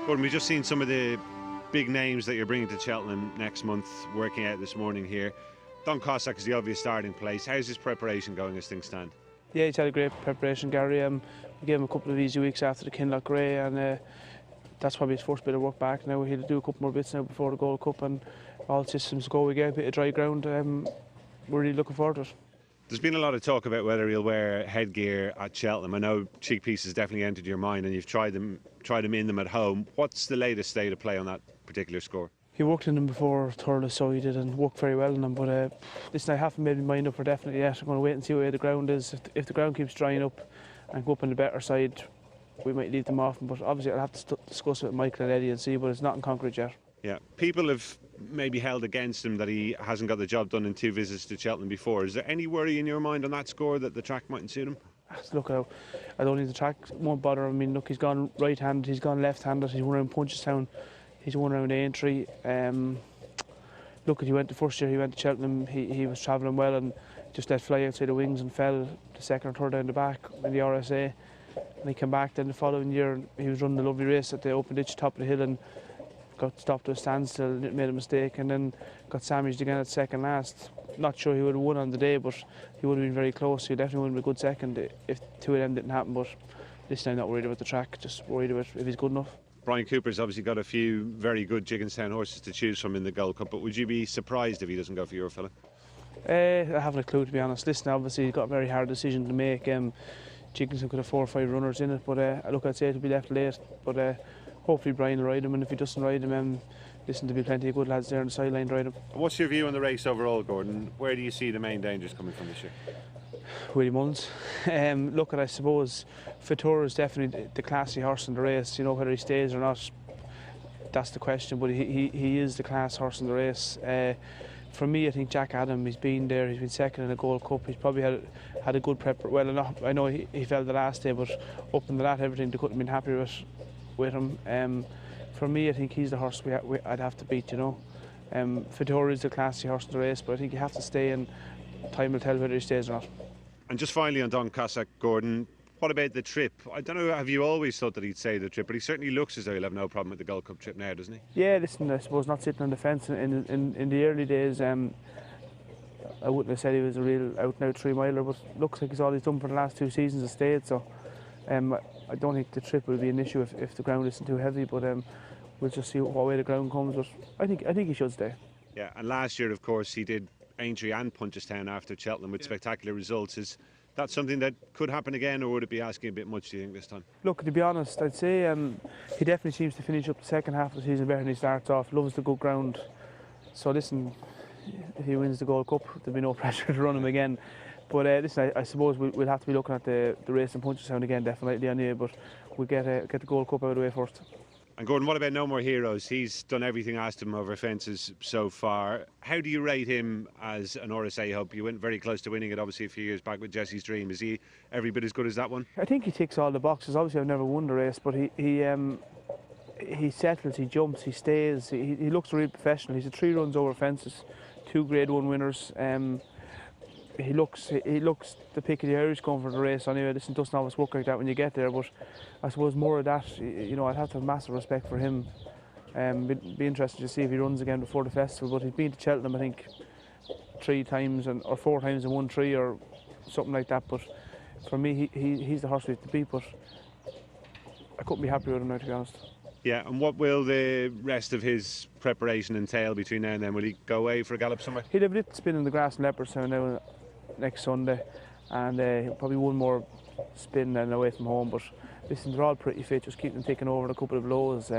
Gordon, we've just seen some of the big names that you're bringing to Cheltenham next month working out this morning here. Don Cossack is the obvious starting place. How's his preparation going as things stand? Yeah, he's had a great preparation, Gary. We gave him a couple of easy weeks after the Kinloch Grey, and that's probably his first bit of work back now. He'll do a couple more bits now before the Gold Cup, and all systems go. We get a bit of dry ground. We're really looking forward to it. There's been a lot of talk about whether he'll wear headgear at Cheltenham. I know cheek pieces definitely entered your mind, and you've tried them in them at home. What's the latest state of play on that particular score? He worked in them before Thurles, so he did, and worked very well in them. But listen, I haven't made my mind up for definitely yet. I'm going to wait and see where the ground is. If the ground keeps drying up and go up on the better side, we might leave them off. But obviously, I'll have to discuss it with Michael and Eddie and see. But it's not in concrete yet. Yeah, people have maybe held against him that he hasn't got the job done in 2 visits to Cheltenham before. Is there any worry in your mind on that score that the track mightn't suit him? Look, I don't think the track won't bother him. I mean, look, he's gone right-handed, he's gone left-handed, he's won around Punchestown, he's won around Aintree. Look, he went the first year he went to Cheltenham, he was travelling well and just let fly outside the wings and fell the second or third down the back in the RSA. And he came back then the following year, he was running a lovely race at the open ditch top of the hill and got stopped to a standstill, made a mistake, and then got sandwiched again at second last. Not sure he would have won on the day, but he would have been very close. He definitely would have been a good second if 2 of them didn't happen. But this time, I'm not worried about the track, just worried about if he's good enough. Brian Cooper's obviously got a few very good Gigginstown horses to choose from in the Gold Cup, but would you be surprised if he doesn't go for your fella? I haven't a clue, to be honest. Listen, obviously he's got a very hard decision to make. Gigginstown could have 4 or 5 runners in it, but look, I'd say it'll be left late. But hopefully Brian will ride him, and if he doesn't ride him, listen, there'll be plenty of good lads there on the sideline to ride him. What's your view on the race overall, Gordon? Where do you see the main dangers coming from this year? Willie Mullins. Look, I suppose Futura is definitely the classy horse in the race. You know, whether he stays or not, that's the question, but he is the class horse in the race. For me, I think Jack Adam, he's been there, he's been second in the Gold Cup, he's probably had a good prep. Well enough, I know he fell the last day, but up in the lat, everything, they couldn't have been happy with him. For me, I think he's the horse I'd have to beat, you know. Futura is the classy horse in the race, but I think you have to stay, and time will tell whether he stays or not. And just finally on Don Cossack, Gordon, what about the trip? I don't know, have you always thought that he'd say the trip, but he certainly looks as though he'll have no problem with the Gold Cup trip now, doesn't he? Yeah, listen, I suppose not sitting on the fence in the early days. I wouldn't have said he was a real out-and-out 3-miler, but looks like he's all he's done for the last 2 seasons has stayed, so I don't think the trip will be an issue if the ground isn't too heavy, but we'll just see what way the ground comes, but I think he should stay. Yeah, and last year, of course, he did Aintree and Punchestown after Cheltenham with spectacular results. Is that something that could happen again, or would it be asking a bit much, do you think, this time? Look, to be honest, I'd say he definitely seems to finish up the second half of the season better than he starts off. Loves the good ground. So listen, if he wins the Gold Cup, there'll be no pressure to run him again. But listen, I suppose we'll have to be looking at the race in Punchestown again, definitely on you. But we'll get the Gold Cup out of the way first. And Gordon, what about No More Heroes? He's done everything asked him over fences so far. How do you rate him as an RSA hope? You went very close to winning it, obviously, a few years back with Jesse's Dream. Is he every bit as good as that one? I think he ticks all the boxes. Obviously, I've never won the race, but he settles, he jumps, he stays. He looks real professional. He's 3 runs over fences, 2 Grade 1 winners. He looks the pick of the Irish going for the race anyway. Listen, it doesn't always work like that when you get there, but I suppose more of that, you know, I'd have to have massive respect for him. Be interested to see if he runs again before the festival, but he's been to Cheltenham I think 3 times or 4 times and won 3 or something like that, but for me he's the horse we have to beat, but I couldn't be happier with him now, to be honest. Yeah, and what will the rest of his preparation entail between now and then? Will he go away for a gallop somewhere? He'll have a little spin in the grass in Leopardstown now next Sunday, and probably one more spin then away from home, but listen, they're all pretty fit, just keep them taking over a couple of blows. You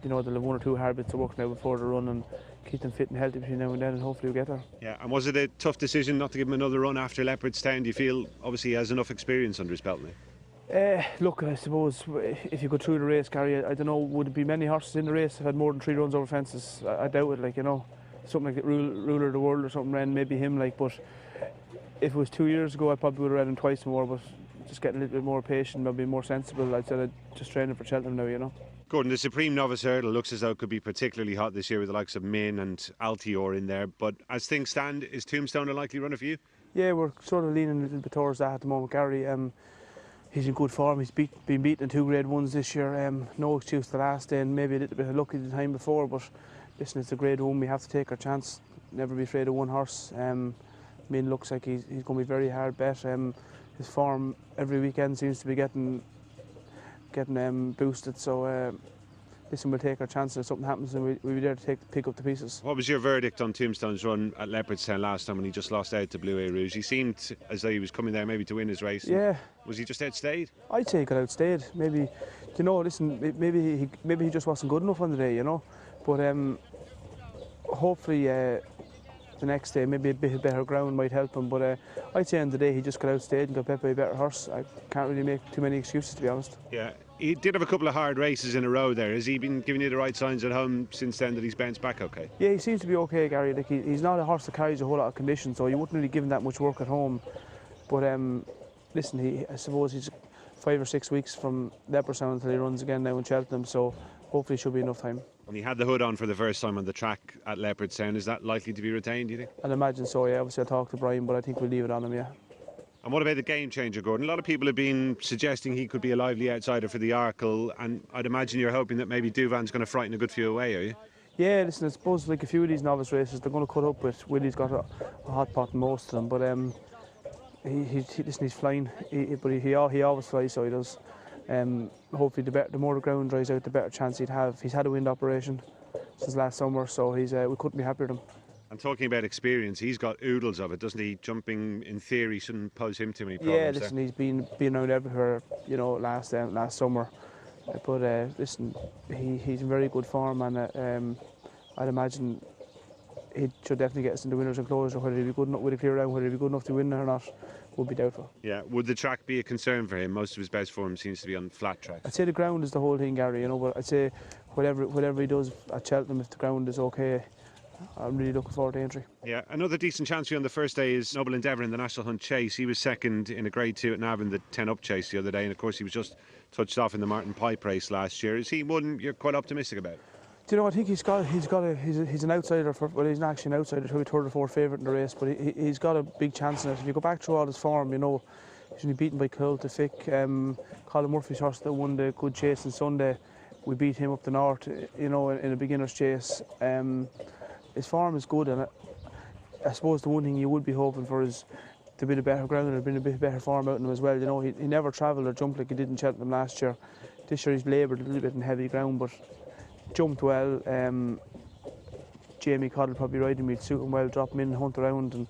know, they'll have 1 or 2 hard bits of work now before the run, and keep them fit and healthy between now and then, and hopefully we'll get there. Yeah, and was it a tough decision not to give him another run after Leopardstown? Do you feel obviously he has enough experience under his belt now? Look, I suppose if you go through the race, Gary, I don't know, would it be many horses in the race if had more than 3 runs over fences? I doubt it, like, you know, something like the Ruler of the World or something, ran maybe him, like, but if it was 2 years ago, I probably would have read him twice more, but just getting a little bit more patient, maybe more sensible. I'd say I'd just training for Cheltenham now, you know. Gordon, the Supreme Novice Hurdle looks as though it could be particularly hot this year with the likes of Min and Altior in there, but as things stand, is Tombstone a likely runner for you? Yeah, we're sort of leaning a little bit towards that at the moment, Gary. he's in good form. He's been beaten in 2 Grade 1s this year. No excuse the last day, and maybe a little bit of lucky the time before, but listen, it's a Grade 1. We have to take our chance. Never be afraid of one horse. Looks like he's going to be very hard bet. His form every weekend seems to be getting boosted. So listen, we'll take our chances. If something happens, and we'll be there to pick up the pieces. What was your verdict on Tombstone's run at Leopardstown last time when he just lost out to Blue A Rouge? He seemed as though he was coming there maybe to win his race. Yeah. Was he just outstayed? I'd say he got outstayed. Maybe, listen, maybe he just wasn't good enough on the day, But hopefully the next day maybe a bit better ground might help him. But I'd say on the day he just got outstayed and got bet by a better horse. I can't really make too many excuses, to be honest. Yeah, he did have a couple of hard races in a row there. Has he been giving you the right signs at home since then that he's bounced back okay? Yeah, he seems to be okay, Gary. Like he's not a horse that carries a whole lot of condition, so you wouldn't really give him that much work at home. But listen, I suppose he's 5 or 6 weeks from Leopardstown until he runs again now in Cheltenham, so hopefully should be enough time. And he had the hood on for the first time on the track at Leopardstown. Is that likely to be retained, do you think? I'd imagine so, yeah. Obviously I'll talk to Brian, but I think we'll leave it on him, yeah. And what about the game changer, Gordon? A lot of people have been suggesting he could be a lively outsider for the Arkle, and I'd imagine you're hoping that maybe Douvan's going to frighten a good few away, are you? Yeah, listen, I suppose like a few of these novice races, they're going to cut up with Willie's got a hot pot in most of them, but he's flying, but he always flies, so he does. Hopefully the more the ground dries out, the better chance he'd have. He's had a wind operation since last summer, so we couldn't be happier with him. And talking about experience, he's got oodles of it, doesn't he? Jumping, in theory, shouldn't pose him too many problems. Yeah, listen, he's been around everywhere, last summer. But listen, he's in very good form, and I'd imagine he should definitely get us into winners and closers. Whether he'll be good enough with a clear round, whether he'll be good enough to win or not, would be doubtful. Yeah, would the track be a concern for him? Most of his best form seems to be on flat tracks. I'd say the ground is the whole thing, Gary. But I'd say whatever he does at Cheltenham, if the ground is okay, I'm really looking forward to entry. Yeah, another decent chance for you on the first day is Noble Endeavour in the National Hunt Chase. He was second in a Grade 2 at Navan, the 10 Up Chase the other day, and of course he was just touched off in the Martin Pipe race last year. Is he one you're quite optimistic about? Do you know? I think he's an outsider. He's not actually an outsider. Probably third or fourth favourite in the race, but he's got a big chance in it. If you go back through all his form, he's only beaten by Colt, Fick, Colin Murphy's horse that won the Good Chase on Sunday. We beat him up the north, in a beginner's chase. His form is good, and I suppose the one thing you would be hoping for is to be a better ground and bring a bit better form out in him as well. He never travelled or jumped like he did in Cheltenham last year. This year he's laboured a little bit in heavy ground, but jumped well. Jamie Codd will probably ride him, he'd suit him well, drop him in, hunt around, and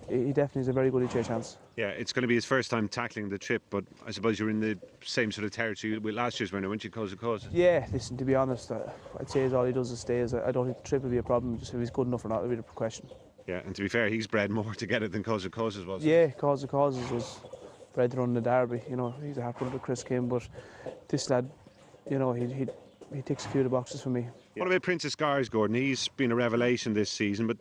he definitely has a very good each way chance. Yeah, it's going to be his first time tackling the trip, but I suppose you're in the same sort of territory with last year's winner, weren't you, Cause of Causes? Yeah, listen, to be honest, I'd say all he does is stays. I don't think the trip will be a problem, just if he's good enough or not, it'll be the question. Yeah, and to be fair, he's bred more to get it than Cause of Causes was. Yeah, Cause of Causes was bred to run the Derby, he's a half brother of Chris Kim, but this lad, he ticks a few of the boxes for me. What about Princess Scars, Gordon? He's been a revelation this season, but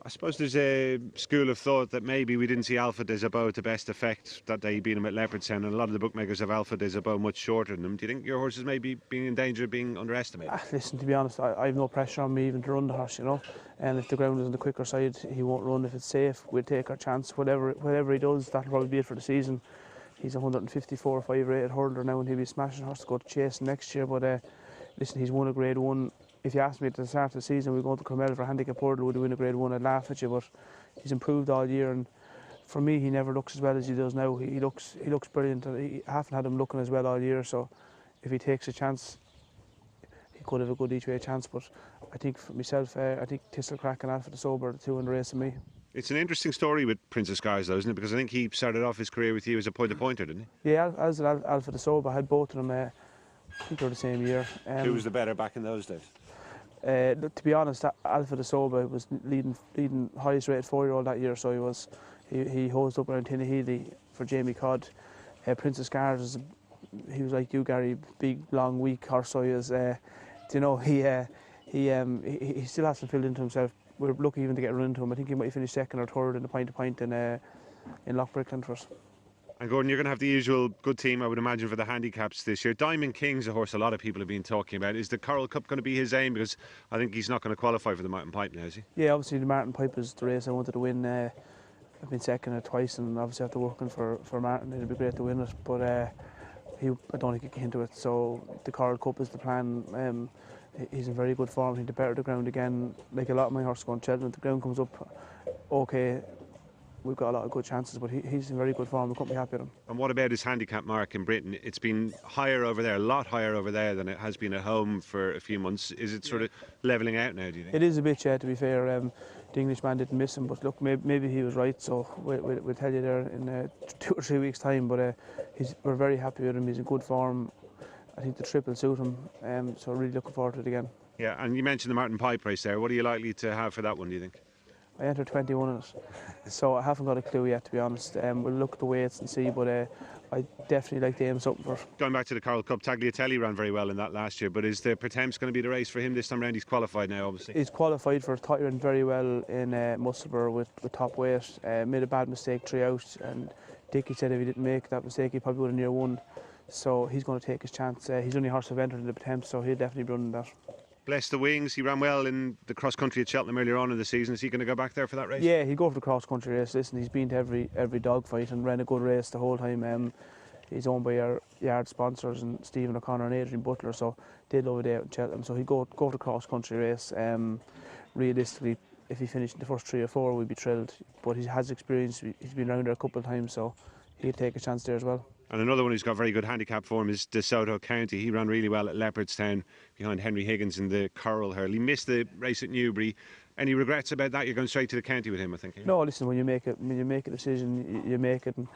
I suppose there's a school of thought that maybe we didn't see Alpha des Abois to best effect that day beating him at Leopardstown, and a lot of the bookmakers have Alpha des Abois much shorter than him. Do you think your horse is maybe being in danger of being underestimated? Listen, to be honest, I have no pressure on me even to run the horse, and if the ground is on the quicker side, he won't run. If it's safe, we'll take our chance. Whatever he does, that'll probably be it for the season. He's a 154 5 rated hurdler now, and he'll be a smashing horse to go to chase next year. But listen, he's won a Grade 1. If you asked me at the start of the season, we're going to Carmel for handicap hurdle, would he win a Grade 1? I'd laugh at you, but he's improved all year, and for me, he never looks as well as he does now. He looks brilliant. I haven't had him looking as well all year, so if he takes a chance, he could have a good each way chance. But I think for myself, I think Thistlecrack and Alpha des Sober are the two in the race of me. It's an interesting story with Princess Scars, though, isn't it? Because I think he started off his career with you as a pointer, didn't he? Yeah, as Alpha des Sober, I had both of them. I think they were the same year. Who was the better back in those days? To be honest, Alpha des Sober was leading highest rated 4-year-old that year, so he hosed up around Tinnahealy for Jamie Codd. Princess Scars, he was like you, Gary, big, long, weak horse. So he was, he still hasn't filled into himself. We're lucky even to get run into him. I think he might finish second or third in the point in Lochbrickland for us. And Gordon, you're going to have the usual good team, I would imagine, for the handicaps this year. Diamond King's a horse a lot of people have been talking about. Is the Coral Cup going to be his aim? Because I think he's not going to qualify for the Martin Pipe now, is he? Yeah, obviously the Martin Pipe is the race I wanted to win. I've been second it twice, and obviously after working for Martin, it'd be great to win it. But I don't think he can into it. So the Coral Cup is the plan. He's in very good form. He'd better the ground again. Like a lot of my horses going Cheltenham, the ground comes up okay. We've got a lot of good chances, but he's in very good form. We couldn't be happy with him. And what about his handicap mark in Britain? It's been higher over there, a lot higher over there than it has been at home for a few months. Is it sort of levelling out now, do you think? It is a bit, yeah, to be fair. The Englishman didn't miss him, but look, maybe he was right, so we'll tell you there in 2 or 3 weeks' time. But we're very happy with him. He's in good form. I think the trip will suit him, so really looking forward to it again. Yeah, and you mentioned the Martin Pipe race there. What are you likely to have for that one, do you think? I entered 21 in it, so I haven't got a clue yet, to be honest. We'll look at the weights and see, but I definitely like to aim something for. Going back to the Coral Cup, Tagliatelle ran very well in that last year, but is the Pertemps going to be the race for him this time round? He's qualified now, obviously. He's qualified for it. Thought he ran very well in Musselburgh with top weight. Made a bad mistake 3 out, and Dickie said if he didn't make that mistake, he probably would have near won. So he's going to take his chance. He's only horse I've entered in the Pertemps, so he'll definitely be running that. Bless the wings. He ran well in the cross country at Cheltenham earlier on in the season. Is he going to go back there for that race? Yeah, he'll go for the cross country race. Listen, he's been to every dog fight and ran a good race the whole time. He's owned by our yard sponsors and Stephen O'Connor and Adrian Butler, so they love it out in Cheltenham. So he'll go for the cross country race. Realistically, if he finished in the first 3 or 4, we'd be thrilled. But he has experience. He's been around there a couple of times, so he'll take a chance there as well. And another one who's got very good handicap form is De Soto County. He ran really well at Leopardstown behind Henry Higgins in the Coral Hurl. He missed the race at Newbury. Any regrets about that? You're going straight to the county with him, I think. No, listen. When you make a decision, you make it. And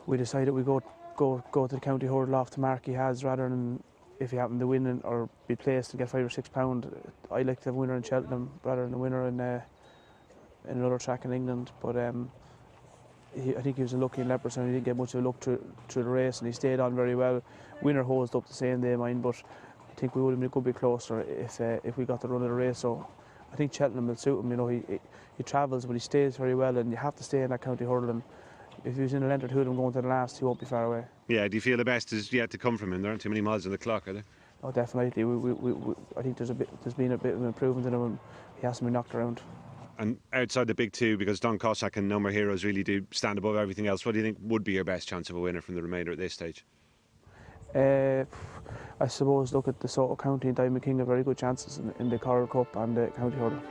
we decided we go to the county hurdle off the mark he has, rather than if he happened to win or be placed and get £5 or £6. I like to have a winner in Cheltenham rather than a winner in another track in England. But I think he was unlucky in Leopardstown. He didn't get much of a look through the race, and he stayed on very well. Winner hosed up the same day, mine, but I think we would have been a good bit closer if we got the run of the race. So I think Cheltenham will suit him. You know, he travels, but he stays very well, and you have to stay in that county hurdle. And if he was in a length or two of them going to the last, he won't be far away. Yeah, do you feel the best is yet to come from him? There aren't too many miles on the clock, are there? Oh, definitely. I think there's been a bit of an improvement in him, and he hasn't been knocked around. And outside the big two, because Don Cossack and No More Heroes really do stand above everything else, what do you think would be your best chance of a winner from the remainder at this stage? I suppose look at the Soto County and Diamond King have very good chances in the Coral Cup and the County Hurdle.